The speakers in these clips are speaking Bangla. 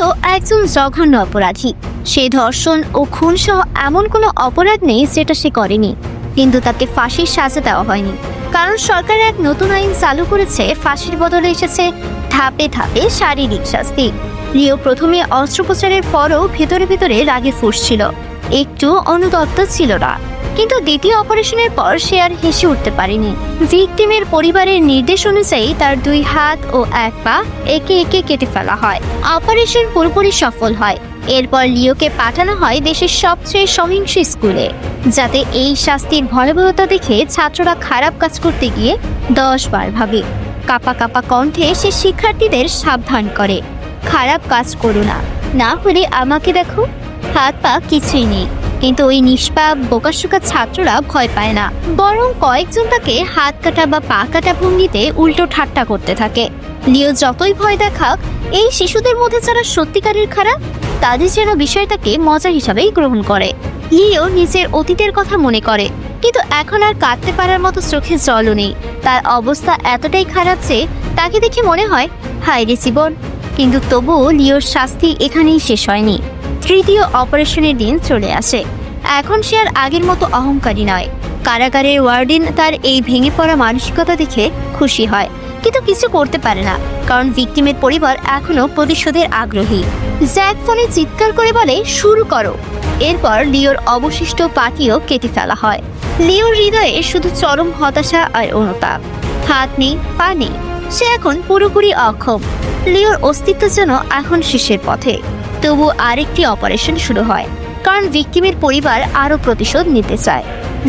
লিও একজন জঘন্য অপরাধী। সে ধর্ষণ ও খুন সহ এমন কোনো অপরাধ নেই যেটা সে করেনি, কিন্তু তাকে ফাঁসির সাজা দেওয়া হয়নি, কারণ সরকার এক নতুন আইন চালু করেছে। ফাঁসির বদলে এসেছে ধাপে ধাপে শারীরিক শাস্তি। লিও প্রথমে অস্ত্রোপচারের পরও ভেতরে ভেতরে রাগে ফুঁসছিল, একটু অনুতপ্ত ছিল না। কিন্তু দ্বিতীয় অপারেশনের পর সে আর হেসে উঠতে পারেনি। ভিকটিমের পরিবারের নির্দেশ অনুযায়ী তার 2 হাত ও 1 পা একে একে কেটে ফেলা হয়। অপারেশন পুরোপুরি সফল হয়। এরপর লিওকে পাঠানো হয় দেশের সবচেয়ে সহিংস স্কুলে, যাতে এই শাস্তির ভয়াবহতা দেখে ছাত্ররা খারাপ কাজ করতে গিয়ে 10 বার ভাবে। কাপা কাপা কণ্ঠে সে শিক্ষার্থীদের সাবধান করে, খারাপ কাজ করো না, না হলে আমাকে দেখো, হাত পা কিছুই নেই। কিন্তু ওই নিষ্পাপ বোকাশোকা ছাত্ররা ভয় পায় না, বরং কয়েকজন তাকে হাত কাটা বা পা কাটা ভঙ্গিতে উল্টো ঠাট্টা করতে থাকে। লিও যতই ভয় দেখাক, এই শিশুদের মধ্যে যারা সত্যিকারের খারাপ, তাদের যেন বিষয়টাকে মজা হিসাবেই গ্রহণ করে। লিও নিজের অতীতের কথা মনে করে, কিন্তু এখন আর কাঁদতে পারার মতো চোখে জলও নেই। তার অবস্থা এতটাই খারাপ যে তাকে দেখে মনে হয় হায় রে জীবন। কিন্তু তবুও লিওর শাস্তি এখানেই শেষ হয়নি। তৃতীয় অপারেশনের দিন চলে আসে। এখন সে আর আগের মতো অহংকারী নয়। কারাগারের ওয়ার্ডেন তার এই ভেঙে পড়া মানসিকতা দেখে খুশি হয়, কিন্তু কিছু করতে পারে না, কারণ ভিকটিমের পরিবার এখনো প্রতিশোধের আগ্রহী। জ্যাক ফোনে চিৎকার করে বলে শুরু করো। এরপর লিওর অবশিষ্ট পাটিও কেটে ফেলা হয়। লিওর হৃদয়ে শুধু চরম হতাশা আর অনুতাপ। হাত নেই, পা নেই, সে এখন পুরোপুরি অক্ষম। লিওর অস্তিত্ব যেন এখন শেষের পথে। তবু আরেকটি অপারেশন শুরু হয়, কারণ ভিকটিমের পরিবার আরও প্রতিশোধ নিতে চায়।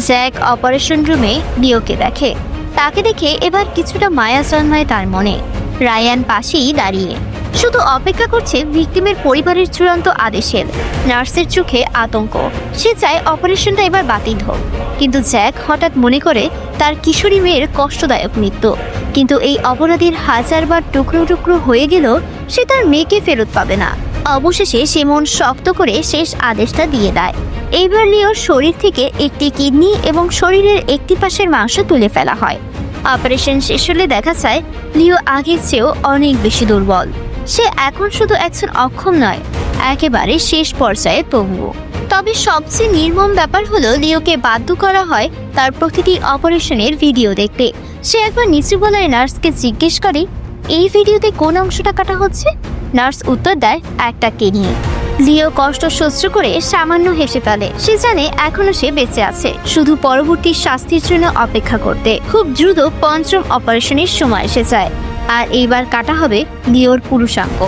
জ্যাক অপারেশন রুমে লিওকে দেখে। তাকে দেখে এবার কিছুটা মায়া জন্মায় তার মনে। রায়ান পাশেই দাঁড়িয়ে শুধু অপেক্ষা করছে ভিকটিমের পরিবারের চূড়ান্ত আদেশের। নার্সের চোখে আতঙ্ক, সে চায় অপারেশনটা এবার বাতিল হোক। কিন্তু জ্যাক হঠাৎ মনে করে তার কিশোরী মেয়ের কষ্টদায়ক মৃত্যু। কিন্তু এই অপরাধীর 1000 বার টুকরো টুকরো হয়ে গেলেও সে তার মেয়েকে ফেরত পাবে না। অবশেষে সে মন শক্ত করে শেষ আদেশটা দিয়ে দেয়। এইবার লিওর শরীর থেকে একটি কিডনি এবং শরীরের একটি পাশের মাংস তুলে ফেলা হয়। অপারেশন শেষ হলে দেখা যায় লিও আগের চেয়েও অনেক বেশি দুর্বল। সে এখন শুধু একজন অক্ষম নয়, একেবারে শেষ পর্যায়ে পঙ্গু। তবে সবচেয়ে নির্মম ব্যাপার হলো লিওকে বাধ্য করা হয় তার প্রতিটি অপারেশনের ভিডিও দেখতে। সে একবার নিচু গলায় নার্সকে জিজ্ঞেস করে, এই ভিডিওতে কোন অংশটা কাটা হচ্ছে? নার্স উত্তর দেয়, একটা কিডনি। লিও কষ্ট সহ্য করে সামান্য হেসে ফেলে। সে জানে এখনো সে বেঁচে আছে, শুধু পরবর্তী শাস্তির জন্য অপেক্ষা করতে। খুব দ্রুত 5ম অপারেশনের সময় এসে যায়, আর এইবার কাটা হবে লিওর পুরুষাঙ্গ।